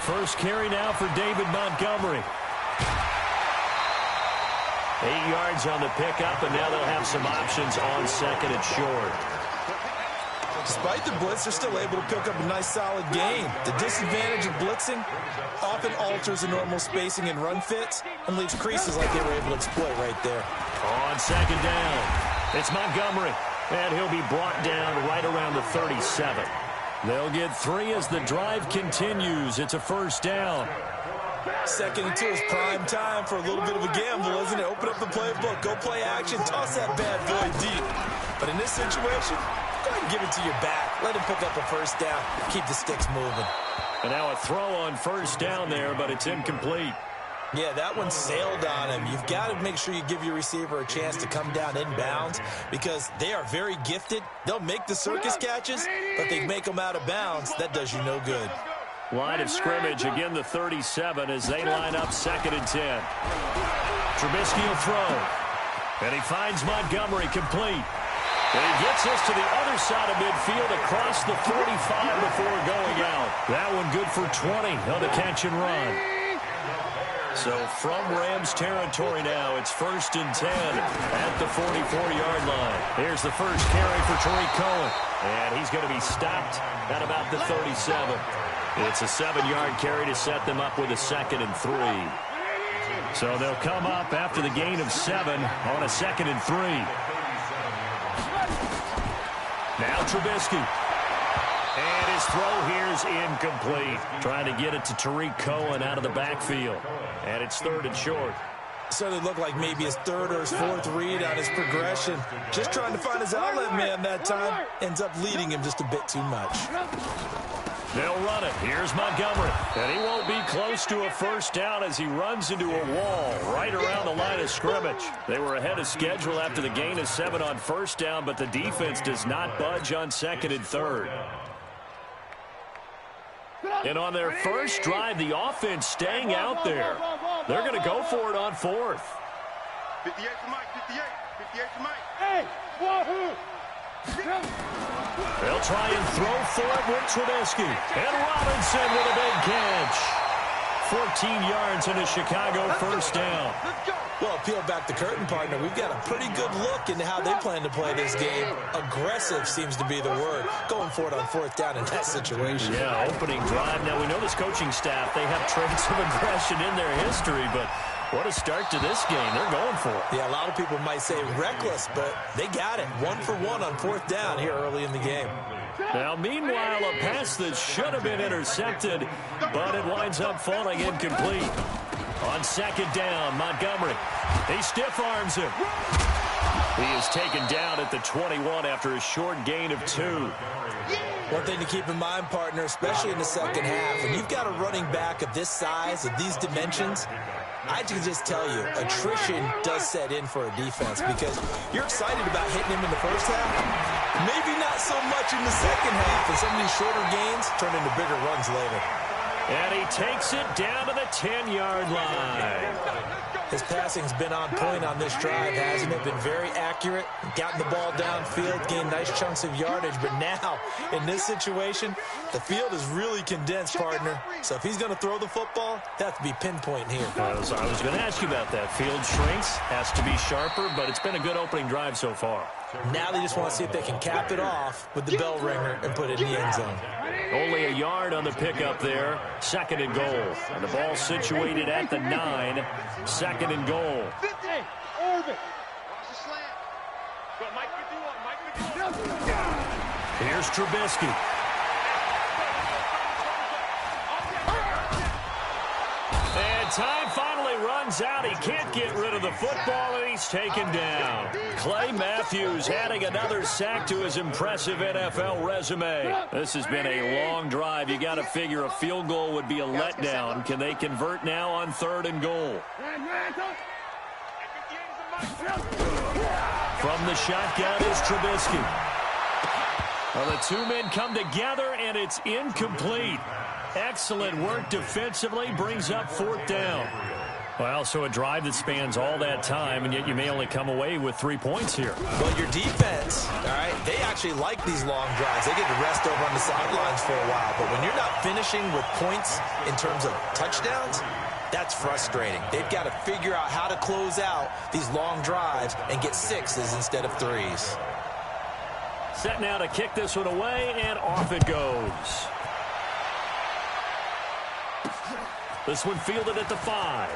First carry now for David Montgomery. 8 yards on the pickup, and now they'll have some options on second and short. Despite the blitz, they're still able to pick up a nice solid gain. The disadvantage of blitzing often alters the normal spacing and run fits and leaves creases like they were able to exploit right there. On second down, it's Montgomery, and he'll be brought down right around the 37. They'll get 3 as the drive continues. It's a first down. Second and 2 is prime time for a little bit of a gamble, isn't it? Open up the playbook, go play action, toss that bad boy deep. But in this situation, go ahead and give it to your back. Let him pick up a first down. Keep the sticks moving. And now a throw on first down there, but it's incomplete. Yeah, that one sailed on him. You've got to make sure you give your receiver a chance to come down inbounds because they are very gifted. They'll make the circus catches, but they make them out of bounds. That does you no good. Line of scrimmage, again the 37 as they line up second and 10. Trubisky will throw. And he finds Montgomery complete. And he gets us to the other side of midfield across the 45 before going out. That one good for 20 on the catch and run. So from Rams territory now, it's first and 10 at the 44-yard line. Here's the first carry for Tariq Cohen. And he's going to be stopped at about the 37. It's a 7-yard carry to set them up with a second and 3. So they'll come up after the gain of 7 on a second and 3. Now Trubisky. And his throw here is incomplete. Trying to get it to Tariq Cohen out of the backfield. And it's third and short. Certainly looked like maybe his third or his fourth read on his progression. Just trying to find his outlet man that time. Ends up leading him just a bit too much. They'll run it. Here's Montgomery. And he won't be close to a first down as he runs into a wall right around the line of scrimmage. They were ahead of schedule after the gain of 7 on first down, but the defense does not budge on second and third. And on their first drive, the offense staying out there. They're going to go for it on fourth. 58 to Mike, 58 to Mike. Hey, wahoo! They'll try and throw for it with Trubisky. And Robinson with a big catch. 14 yards and a Chicago first down. Well, peel back the curtain, partner. We've got a pretty good look into how they plan to play this game. Aggressive seems to be the word. Going for it on fourth down in that situation. Yeah, opening drive. Now, we know this coaching staff, they have traits of aggression in their history, but what a start to this game. They're going for it. Yeah, a lot of people might say reckless, but they got it. 1 for 1 on fourth down here early in the game. Now, meanwhile, a pass that should have been intercepted, but it winds up falling incomplete. On second down, Montgomery. He stiff arms him. He is taken down at the 21 after a short gain of 2. One thing to keep in mind, partner, especially in the second half, when you've got a running back of this size, of these dimensions, I can just tell you, attrition does set in for a defense because you're excited about hitting him in the first half. Maybe not so much in the second half, and some of these shorter gains turn into bigger runs later. And he takes it down to the 10-yard line. His passing's been on point on this drive, hasn't it? Been very accurate, gotten the ball downfield, gained nice chunks of yardage. But now, in this situation, the field is really condensed, partner. So if he's going to throw the football, that has to be pinpoint here. I was going to ask you about that. Field shrinks, has to be sharper, but it's been a good opening drive so far. Now they just want to see if they can cap it off with the bell ringer and put it in the end zone. Only a yard on the pickup there. Second and goal. And the ball situated at the 9. Second and goal. Hey, Orbit. Here's Trubisky. And time finally runs out. He can't get rid of the football, and he's taken down. Clay Matthews adding another sack to his impressive NFL resume. This has been a long drive. You got to figure a field goal would be a letdown. Can they convert now on third and goal? From the shotgun is Trubisky. Well, the two men come together, and it's incomplete. Excellent work defensively, brings up fourth down. Well, so a drive that spans all that time, and yet you may only come away with 3 points here. Well, your defense, all right, they actually like these long drives. They get to rest over on the sidelines for a while. But when you're not finishing with points in terms of touchdowns, that's frustrating. They've got to figure out how to close out these long drives and get 6s instead of 3s. Set now to kick this one away, and off it goes. This one fielded at the 5.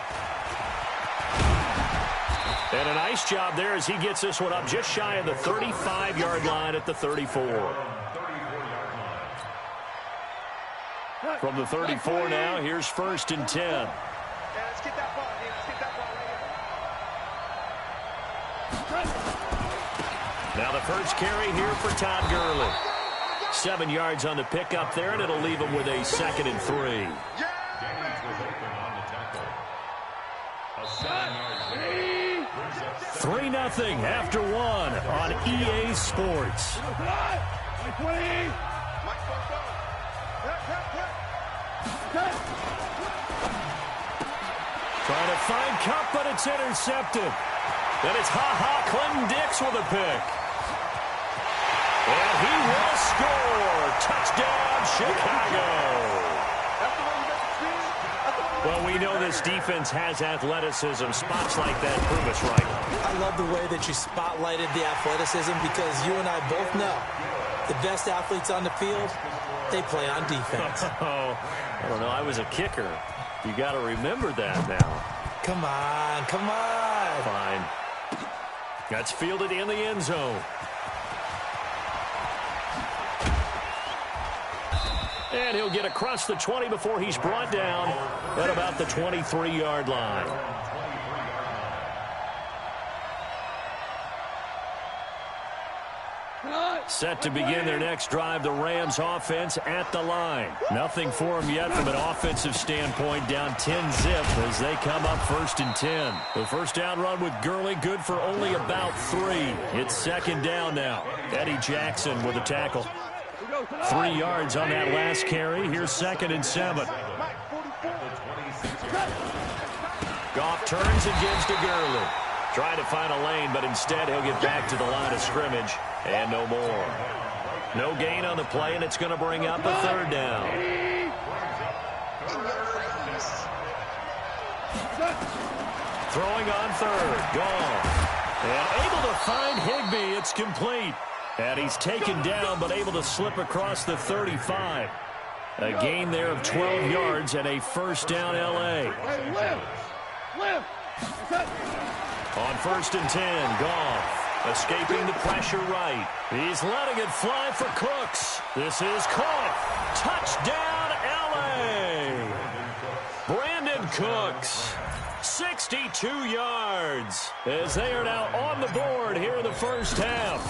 And a nice job there as he gets this one up just shy of the 35-yard line at the 34. From the 34 now, here's 1st and 10. Yeah, let's get that ball. Yeah, let's get that ball right here. Now the first carry here for Todd Gurley. 7 yards on the pickup there, and it'll leave him with a 2nd and 3. 3-0 after 1 on EA Sports. Trying to find Cup, but it's intercepted. Then it's Clinton Dix with a pick. And he will score. Touchdown, Chicago. Well, we know this defense has athleticism. Spots like that prove us right. I love the way that you spotlighted the athleticism because you and I both know the best athletes on the field, they play on defense. Oh, I don't know. I was a kicker. You got to remember that now. Come on, come on. Fine. That's fielded in the end zone. And he'll get across the 20 before he's brought down at about the 23-yard line. Set to begin their next drive, the Rams offense at the line. Nothing for them yet from an offensive standpoint, down 10-zip as they come up 1st and 10. The first down run with Gurley, good for only about 3. It's 2nd down now. Eddie Jackson with a tackle. 3 yards on that last carry. Here's 2nd and 7. Goff turns and gives to Gurley. Trying to find a lane, but instead he'll get back to the line of scrimmage and no more. No gain on the play, and it's going to bring up a 3rd down. Throwing on 3rd. Gone. And able to find Higbee. It's complete. And he's taken down, but able to slip across the 35. A gain there of 12 yards and a 1st down L.A. On 1st and 10, Goff escaping the pressure right. He's letting it fly for Cooks. This is caught. Touchdown, L.A. Brandon Cooks. 62 yards as they are now on the board here in the first half.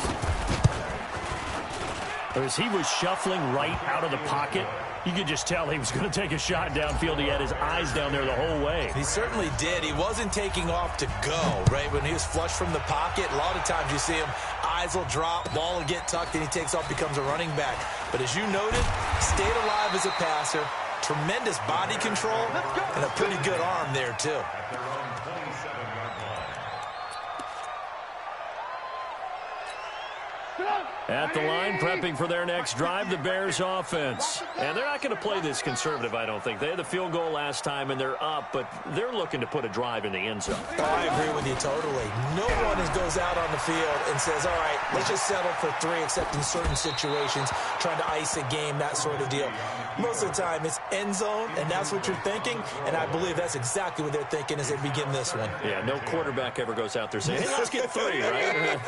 As he was shuffling right out of the pocket, you could just tell he was going to take a shot downfield. He had his eyes down there the whole way. He certainly did. He wasn't taking off to go, right? When he was flush from the pocket, a lot of times you see him, eyes will drop, ball will get tucked, and he takes off, becomes a running back. But as you noted, stayed alive as a passer, tremendous body control, and a pretty good arm there, too. At the line, prepping for their next drive, the Bears offense. And they're not going to play this conservative, I don't think. They had the field goal last time, and they're up, but they're looking to put a drive in the end zone. Oh, I agree with you totally. No one goes out on the field and says, all right, let's just settle for 3, except in certain situations, trying to ice a game, that sort of deal. Most of the time, it's end zone, and that's what you're thinking, and I believe that's exactly what they're thinking as they begin this one. Yeah, no quarterback ever goes out there saying, hey, let's get 3, right?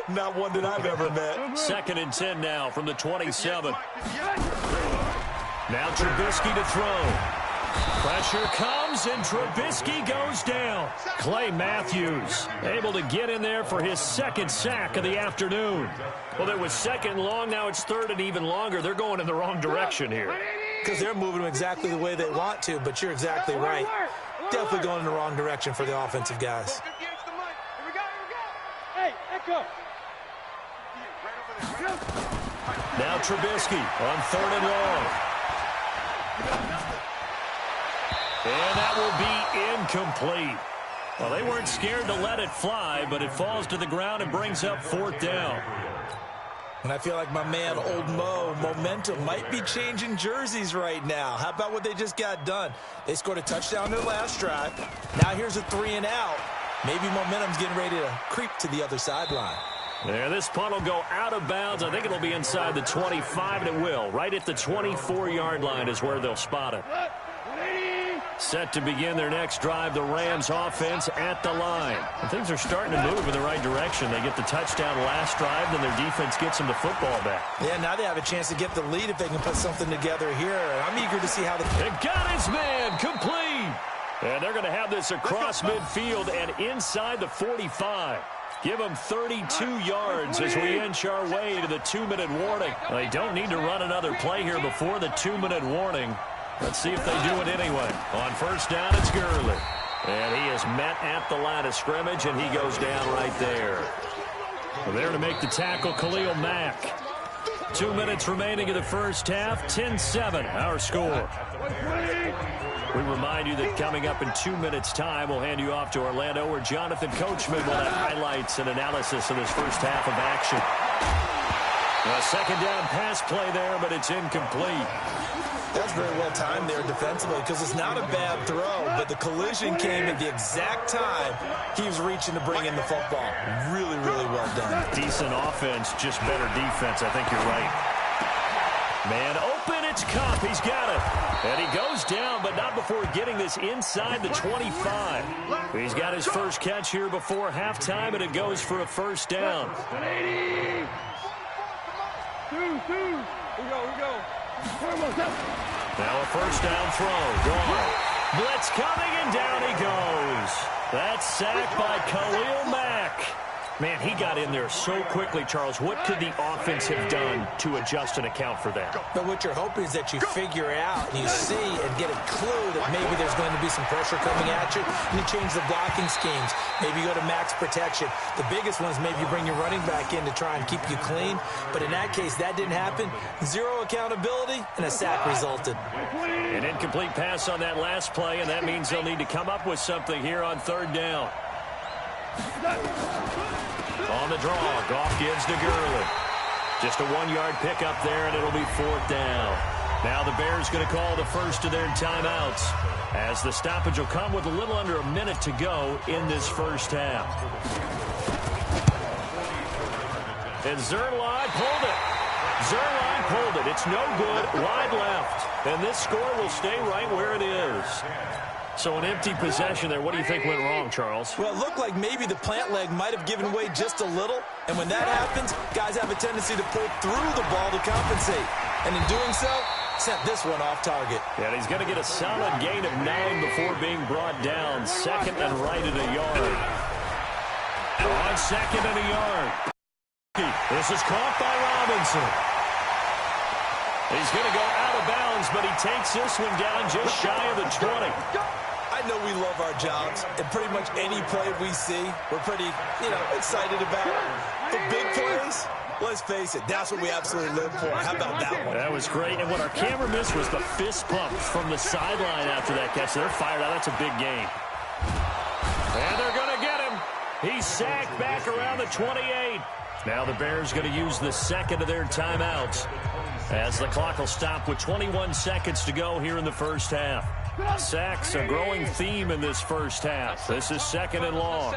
Not one that I've ever met. 2nd and 10 now from the 27. Now Trubisky to throw. Pressure comes, and Trubisky goes down. Clay Matthews able to get in there for his 2nd sack of the afternoon. Well, there was 2nd long. Now it's 3rd and even longer. They're going in the wrong direction here. Because they're moving exactly the way they want to, but you're exactly right. Definitely going in the wrong direction for the offensive guys. Hey, Echo. Now Trubisky on 3rd and long. And that will be incomplete. Well, they weren't scared to let it fly, but it falls to the ground and brings up 4th down. And I feel like my man, Old Mo, momentum might be changing jerseys right now. How about what they just got done? They scored a touchdown their last drive. Now here's a 3-and-out. Maybe momentum's getting ready to creep to the other sideline. Yeah, this punt will go out of bounds. I think it'll be inside the 25, and it will. Right at the 24-yard line is where they'll spot it. Set to begin their next drive, the Rams offense at the line. And things are starting to move in the right direction. They get the touchdown last drive, then their defense gets them the football back. Yeah, now they have a chance to get the lead if they can put something together here. I'm eager to see how they got his man complete. And they're going to have this across midfield and inside the 45. Give them 32 yards as we inch our way to the 2-minute warning. They don't need to run another play here before the 2-minute warning. Let's see if they do it anyway. On first down, it's Gurley. And he is met at the line of scrimmage, and he goes down right there. Well, there to make the tackle, Khalil Mack. 2 minutes remaining in the first half, 10-7, our score. We remind you that coming up in 2 minutes' time, we'll hand you off to Orlando, where Jonathan Coachman will have highlights and analysis of this first half of action. A second down pass play there, but it's incomplete. That's very well timed there defensively, because it's not a bad throw, but the collision came at the exact time he was reaching to bring in the football. Really, really well done. Decent offense, just better defense. I think you're right. Man open, it's Kupp. He's got it. And he goes down, but not before getting this inside the 25. He's got his first catch here before halftime, and it goes for a first down. 180. Two. We go. Now a first down throw. Gone. Blitz coming, and down he goes. That's sacked by Khalil Mack. Man, he got in there so quickly, Charles. What could the offense have done to adjust and account for that? But what you're hoping is that you figure out and you see and get a clue that maybe there's going to be some pressure coming at you, and you change the blocking schemes. Maybe you go to max protection. The biggest one is maybe you bring your running back in to try and keep you clean. But in that case, that didn't happen. Zero accountability, and a sack resulted. An incomplete pass on that last play, and that means they'll need to come up with something here on third down. On the draw, Goff gives to Gurley. Just a 1-yard pickup there, and it'll be 4th down. Now the Bears going to call the first of their timeouts, as the stoppage will come with a little under a minute to go in this first half. And Zerline pulled it. It's no good, wide left. And this score will stay right where it is. So an empty possession there. What do you think went wrong, Charles? Well, it looked like maybe the plant leg might have given way just a little. And when that happens, guys have a tendency to pull through the ball to compensate. And in doing so, sent this one off target. Yeah, he's going to get a solid gain of 9 before being brought down. Second and right at a yard. On second and a yard. This is caught by Robinson. He's going to go out of bounds, but he takes this one down just shy of the 20. I know we love our jobs, and pretty much any play we see, we're pretty, excited about. The big plays, let's face it, that's what we absolutely live for. How about that one? That was great, and what our camera missed was the fist pump from the sideline after that catch. They're fired out. That's a big gain. And they're going to get him. He's sacked back around the 28. Now the Bears going to use the second of their timeouts, as the clock will stop with 21 seconds to go here in the first half. Sacks, a growing theme in this first half. This is second and long.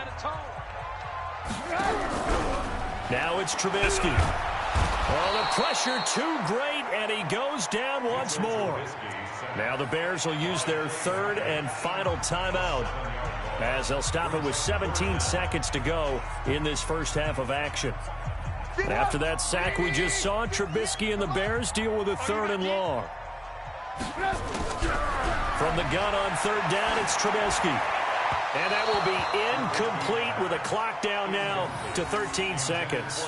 Now it's Trubisky. Oh, the pressure too great, and he goes down once more. Now the Bears will use their third and final timeout, as they'll stop it with 17 seconds to go in this first half of action. And after that sack we just saw, Trubisky and the Bears deal with a third and long. From the gun on third down, it's Trubisky. And that will be incomplete with a clock down now to 13 seconds.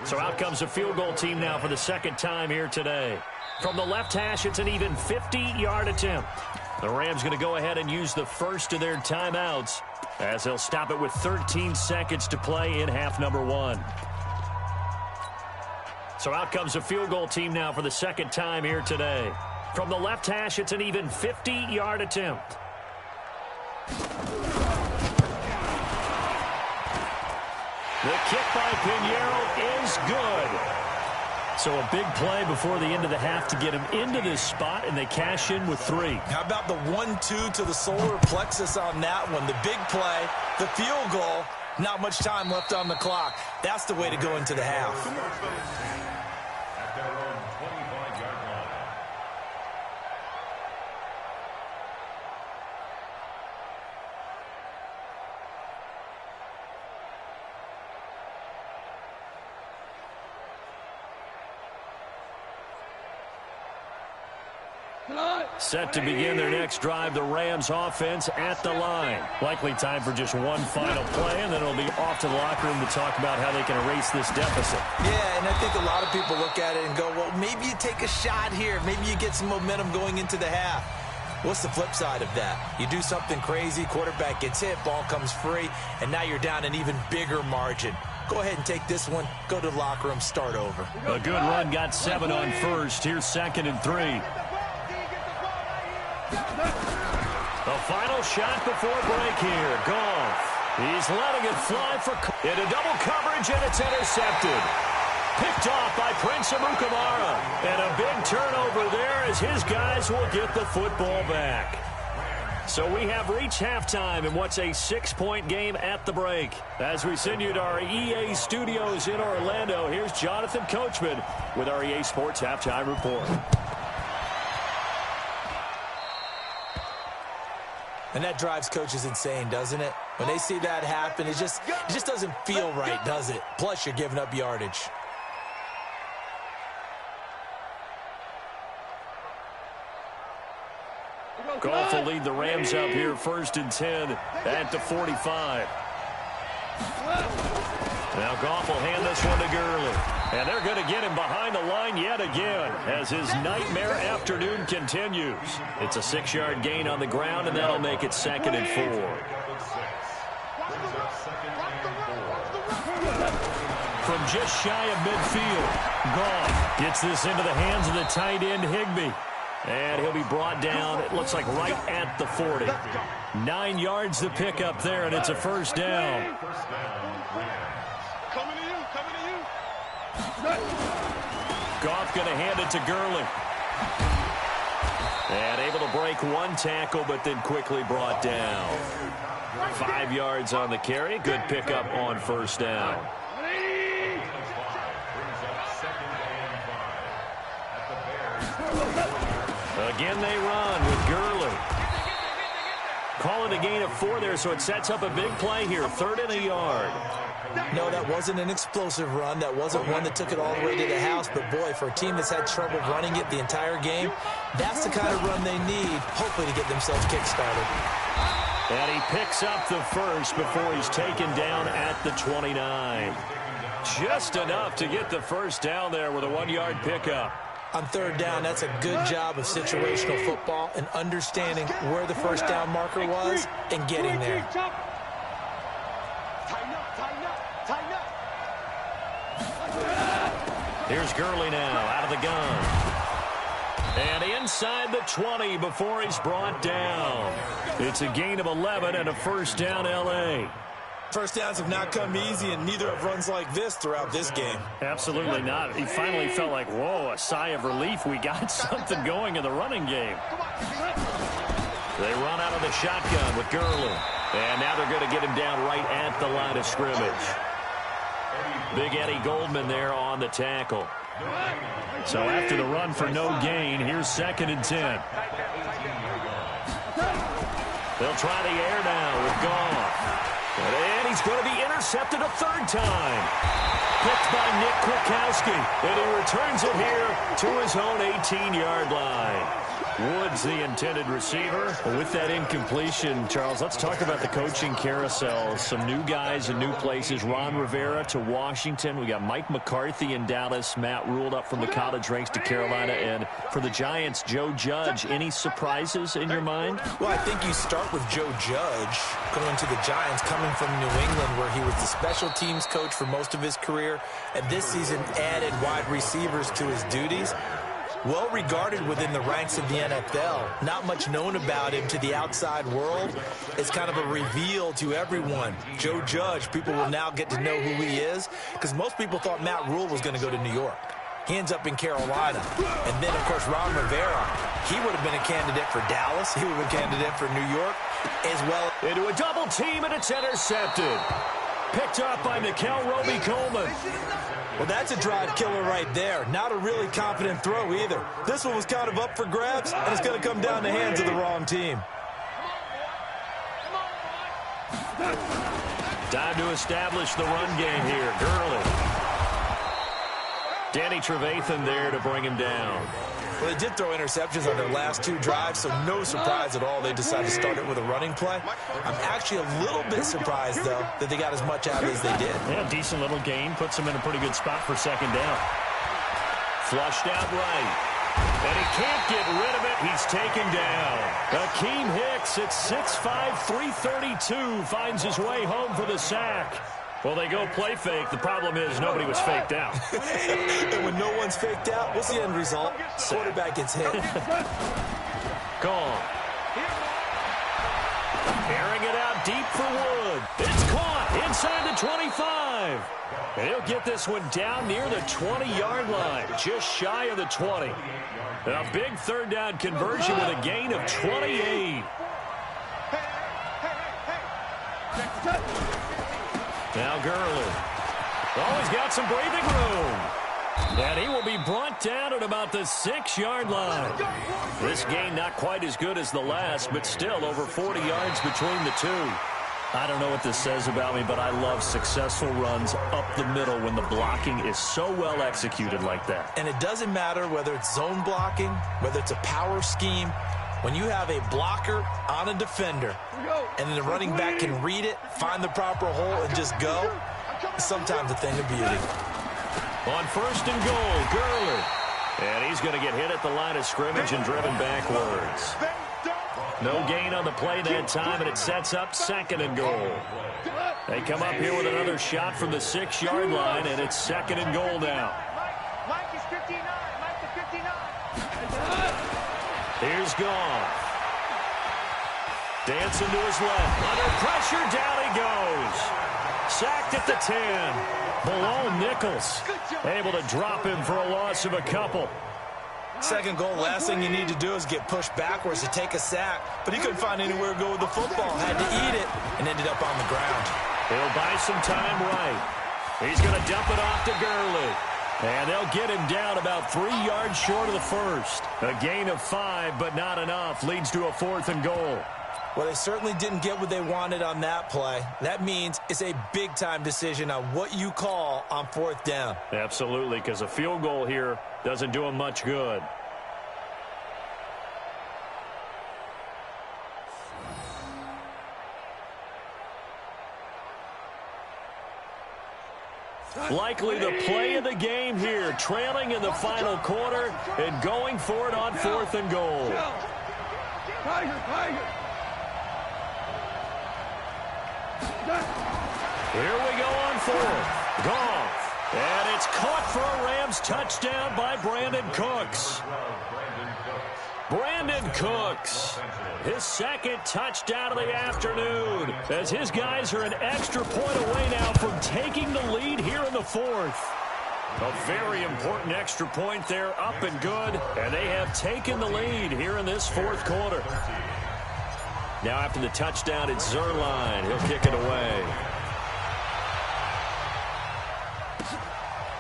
So out comes a field goal team now for the second time here today. From the left hash, it's an even 50-yard attempt. The Rams going to go ahead and use the first of their timeouts, as they'll stop it with 13 seconds to play in half number one. So out comes a field goal team now for the second time here today. From the left hash, it's an even 50-yard attempt. The kick by Pinheiro is good. So a big play before the end of the half to get him into this spot, and they cash in with 3. How about the 1-2 to the solar plexus on that one? The big play, the field goal, not much time left on the clock. That's the way to go into the half. At their own 25-yard line. Set to begin their next drive, the Rams offense at the line. Likely time for just one final play, and then it'll be off to the locker room to talk about how they can erase this deficit. Yeah, and I think a lot of people look at it and go, well, maybe you take a shot here. Maybe you get some momentum going into the half. What's the flip side of that? You do something crazy, quarterback gets hit, ball comes free, and now you're down an even bigger margin. Go ahead and take this one, go to the locker room, start over. A good run, got 7 on first. Here's 2nd and 3. The final shot before break here. Goff. He's letting it fly for into double coverage, and it's intercepted. Picked off by Prince Amukamara. And a big turnover there as his guys will get the football back. So we have reached halftime in what's a 6-point game at the break. As we send you to our EA studios in Orlando, here's Jonathan Coachman with our EA Sports Halftime Report. And that drives coaches insane, doesn't it? When they see that happen, it just doesn't feel right, does it? Plus, you're giving up yardage. Goff will lead the Rams up here 1st and 10 at the 45. Now Goff will hand this one to Gurley. And they're going to get him behind the line yet again as his nightmare afternoon continues. It's a 6-yard gain on the ground, and that'll make it 2nd and 4. From just shy of midfield, Goff gets this into the hands of the tight end, Higbee. And he'll be brought down, it looks like right at the 40. 9 yards to pick up there, and it's a 1st down. Coming to you, coming to you. Goff going to hand it to Gurley. And able to break one tackle, but then quickly brought down. 5 yards on the carry. Good pickup on 1st down. Again, they run with Gurley. Call it a gain of 4 there, so it sets up a big play here. 3rd and a yard. No, that wasn't an explosive run. That wasn't one that took it all the way to the house. But, boy, for a team that's had trouble running it the entire game, that's the kind of run they need, hopefully, to get themselves kick-started. And he picks up the 1st before he's taken down at the 29. Just enough to get the 1st down there with a 1-yard pickup. On 3rd down, that's a good job of situational football and understanding where the 1st down marker was and getting there. Here's Gurley now out of the gun. And inside the 20 before he's brought down. It's a gain of 11 and a 1st down L.A. 1st downs have not come easy, and neither have runs like this throughout this game. Absolutely not. He finally felt like, whoa, a sigh of relief. We got something going in the running game. They run out of the shotgun with Gurley. And now they're going to get him down right at the line of scrimmage. Big Eddie Goldman there on the tackle. So after the run for no gain, here's 2nd and 10. They'll try the air now with Goff. And he's going to be intercepted a 3rd time. Picked by Nick Kwiatkowski. And he returns it here to his own 18-yard line. Woods, the intended receiver. With that incompletion, Charles, let's talk about the coaching carousel. Some new guys in new places. Ron Rivera to Washington. We got Mike McCarthy in Dallas. Matt ruled up from the college ranks to Carolina. And for the Giants, Joe Judge. Any surprises in your mind? Well, I think you start with Joe Judge going to the Giants, coming from New England, where he was the special teams coach for most of his career. And this season added wide receivers to his duties. well regarded within the ranks of the NFL. Not much known about him to the outside world. It's kind of a reveal to everyone. Joe Judge, people will now get to know who he is, because most people thought Matt Rule was going to go to New York. He ends up in Carolina. And then, of course, Ron Rivera, he would have been a candidate for Dallas. He would have been a candidate for New York as well. Into a double team, and it's intercepted. Picked up by Nickel Roby-Coleman. Well, that's a drive killer right there. Not a really confident throw either. This one was kind of up for grabs, and it's going to come down the hands of the wrong team. Time to establish the run game here. Gurley. Danny Trevathan there to bring him down. Well, they did throw interceptions on their last two drives, so no surprise at all they decided to start it with a running play. I'm actually a little bit surprised, though, that they got as much out as they did. Yeah, decent little gain. Puts them in a pretty good spot for second down. Flushed out right. And he can't get rid of it. He's taken down. Akeem Hicks at 6'5", 332 finds his way home for the sack. Well, they go play fake. The problem is nobody was faked out. And when no one's faked out, what's the end result? Quarterback gets hit. Gone. Airing it out deep for Wood. It's caught inside the 25. And he'll get this one down near the 20-yard line, just shy of the 20. A big third down conversion with a gain of 28. Now Gurley. Oh, he's got some breathing room. And he will be brought down at about the 6-yard line. This gain not quite as good as the last, but still over 40 yards between the two. I don't know what this says about me, but I love successful runs up the middle when the blocking is so well executed like that. And it doesn't matter whether it's zone blocking, whether it's a power scheme. When you have a blocker on a defender and then the running back can read it, find the proper hole, and just go, it's sometimes a thing of beauty. On first and goal, Gurley. And he's going to get hit at the line of scrimmage and driven backwards. No gain on the play that time, and it sets up second and goal. They come up here with another shot from the 6-yard line, and it's second and goal now. Mike is 59. Mike is 59. Here's Goff. Dancing to his left. Under pressure, down he goes. Sacked at the 10. Below Nichols. Able to drop him for a loss of a couple. Second goal, last thing you need to do is get pushed backwards to take a sack. But he couldn't find anywhere to go with the football. Had to eat it and ended up on the ground. He'll buy some time right. He's going to dump it off to Gurley. And they'll get him down about 3 yards short of the first. A gain of 5, but not enough. Leads to a 4th and goal. Well, they certainly didn't get what they wanted on that play. That means it's a big-time decision on what you call on 4th down. Absolutely, because a field goal here doesn't do him much good. Likely the play of the game here, trailing in the final quarter and going for it on 4th and goal. Here we go on 4th. Goff. And it's caught for a Rams touchdown by Brandon Cooks. Brandon Cooks, his second touchdown of the afternoon, as his guys are an extra point away now from taking the lead here in the 4th. A very important extra point there, up and good, and they have taken the lead here in this 4th quarter. Now after the touchdown, it's Zuerlein. He'll kick it away.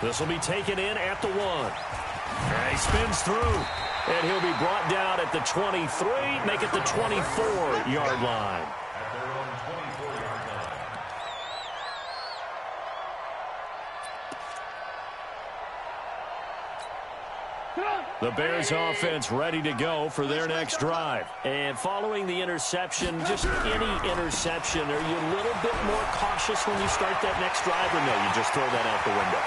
This will be taken in at the 1. And he spins through. And he'll be brought down at the 23, make it the 24-yard line. The Bears offense ready to go for their next drive. And following the interception, just any interception, are you a little bit more cautious when you start that next drive, or no, you just throw that out the window?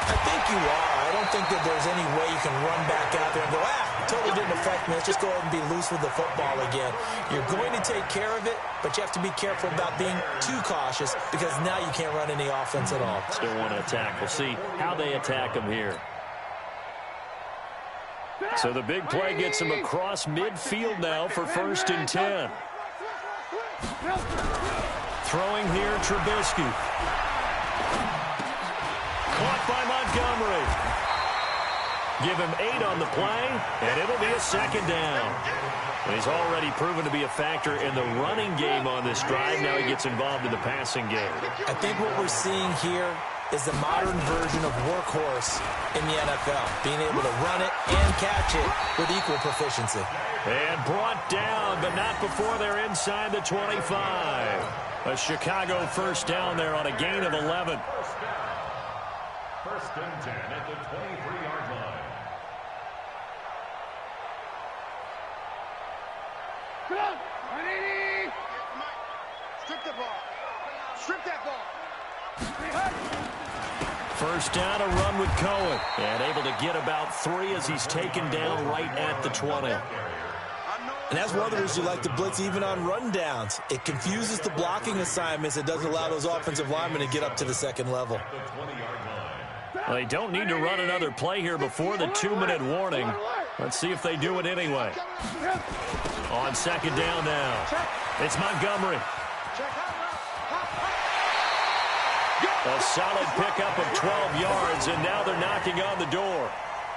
I think you are. I don't think that there's any way you can run back out there and go, totally didn't affect me. Let's just go ahead and be loose with the football again. You're going to take care of it, but you have to be careful about being too cautious because now you can't run any offense at all. Still want to attack. We'll see how they attack them here. So the big play gets him across midfield now for 1st and 10. Throwing here, Trubisky. Caught by Montgomery. Give him 8 on the play, and it'll be a 2nd down. And he's already proven to be a factor in the running game on this drive. Now he gets involved in the passing game. I think what we're seeing here is the modern version of workhorse in the NFL, being able to run it and catch it with equal proficiency. And brought down, but not before they're inside the 25. A Chicago 1st down there on a gain of 11. 1st and 10 at the 23-yard line. Strip the ball. Strip that ball. 1st down, a run with Cohen. And able to get about 3 as he's taken down right at the 20. And that's one of the reasons you like to blitz even on rundowns. It confuses the blocking assignments. It doesn't allow those offensive linemen to get up to the 2nd level. Well, they don't need to run another play here before the 2-minute warning. Let's see if they do it anyway. On 2nd down now, it's Montgomery. A solid pickup of 12 yards, and now they're knocking on the door.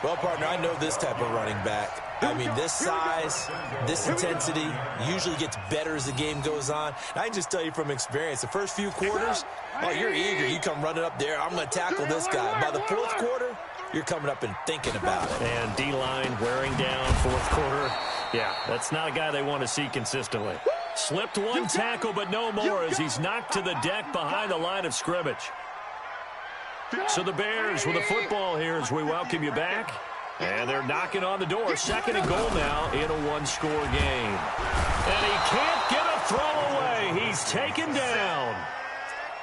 Well, partner, I know this type of running back. I mean, this size, this intensity usually gets better as the game goes on. And I can just tell you from experience, the first few quarters, oh, you're eager. You come running up there, I'm going to tackle this guy. By the 4th quarter, you're coming up and thinking about it. And D-line wearing down 4th quarter. Yeah, that's not a guy they want to see consistently. Slipped one tackle, but no more as he's knocked to the deck behind the line of scrimmage. So the Bears with a football here as we welcome you back. And they're knocking on the door. 2nd and goal now in a 1-score game. And he can't get a throw away. He's taken down.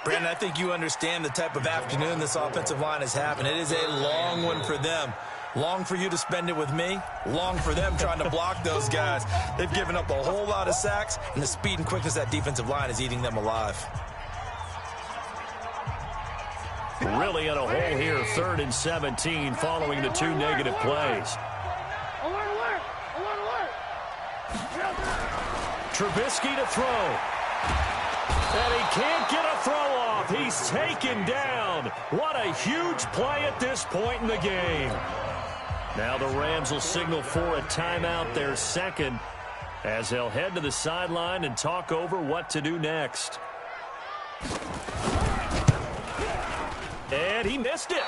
Brandon, I think you understand the type of afternoon this offensive line is having. It is a long one for them. Long for you to spend it with me. Long for them trying to block those guys. They've given up a whole lot of sacks, and the speed and quickness of that defensive line is eating them alive. Really in a hole here, 3rd and 17 following the 2 negative plays. Trubisky to throw. And he can't get a throw off. He's taken down. What a huge play at this point in the game. Now the Rams will signal for a timeout, their 2nd, as they'll head to the sideline and talk over what to do next. And he missed it.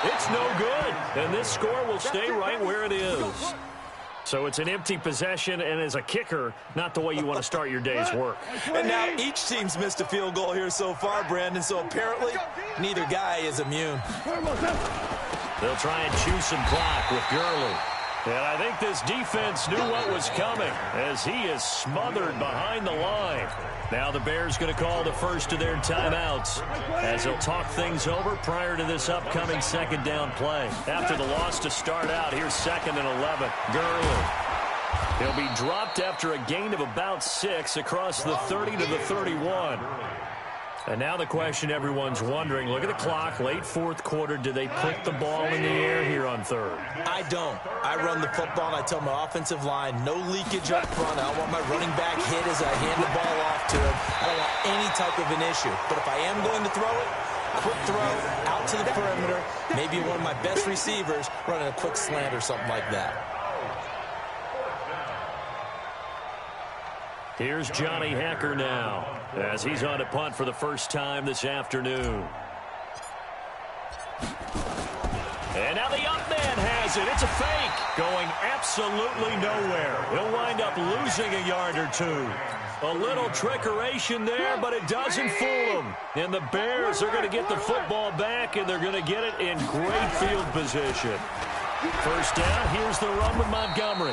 It's no good. And this score will stay right where it is. So it's an empty possession, and as a kicker, not the way you want to start your day's work. And now each team's missed a field goal here so far, Brandon, so apparently neither guy is immune. They'll try and chew some clock with Gurley. And I think this defense knew what was coming as he is smothered behind the line. Now the Bears going to call the first of their timeouts as they'll talk things over prior to this upcoming 2nd down play. After the loss to start out, here's 2nd and 11. Gurley. He'll be dropped after a gain of about 6 across the 30 to the 31. And now the question everyone's wondering, look at the clock, late 4th quarter, do they put the ball in the air here on 3rd? I don't. I run the football, and I tell my offensive line, no leakage up front. I don't want my running back hit as I hand the ball off to him. I don't want any type of an issue. But if I am going to throw it, quick throw, out to the perimeter, maybe one of my best receivers running a quick slant or something like that. Here's Johnny Hecker now as he's on a punt for the first time this afternoon. And now the up man has it. It's a fake going absolutely nowhere. He'll wind up losing a yard or 2. A little trickeration there, but it doesn't fool him. And the Bears are going to get the football back, and they're going to get it in great field position. 1st down, here's the run with Montgomery.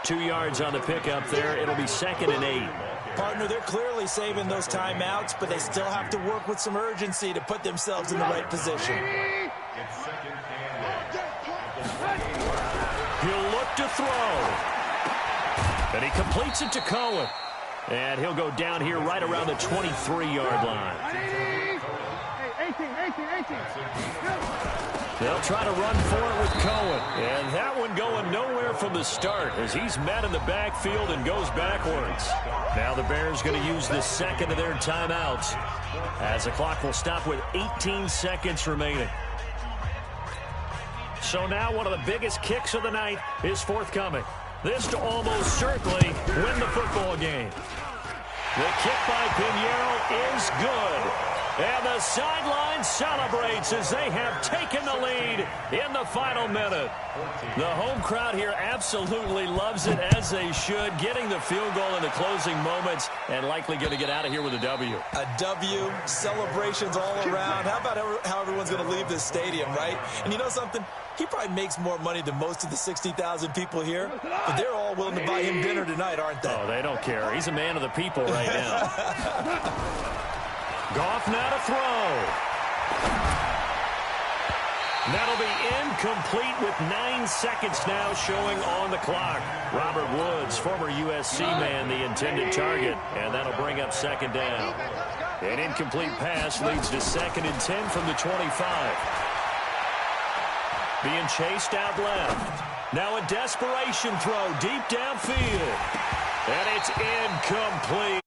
2 yards on the pickup there. It'll be 2nd and 8. Partner, they're clearly saving those timeouts, but they still have to work with some urgency to put themselves in the right position. He'll look to throw. And he completes it to Cohen. And he'll go down here right around the 23-yard line. Hey, 18. They'll try to run for it with Cohen. And that one going nowhere from the start as he's met in the backfield and goes backwards. Now the Bears going to use the second of their timeouts as the clock will stop with 18 seconds remaining. So now one of the biggest kicks of the night is forthcoming. This to almost certainly win the football game. The kick by Pinheiro is good. And the sideline celebrates as they have taken the lead in the final minute. The home crowd here absolutely loves it, as they should, getting the field goal in the closing moments and likely going to get out of here with a W. A W, celebrations all around. How about how everyone's going to leave this stadium, right? And you know something? He probably makes more money than most of the 60,000 people here, but they're all willing to buy him dinner tonight, aren't they? Oh, they don't care. He's a man of the people right now. Goff now to throw. That'll be incomplete with 9 seconds now showing on the clock. Robert Woods, former USC man, the intended target, and that'll bring up second down. An incomplete pass leads to 2nd and 10 from the 25. Being chased out left. Now a desperation throw deep downfield. And it's incomplete.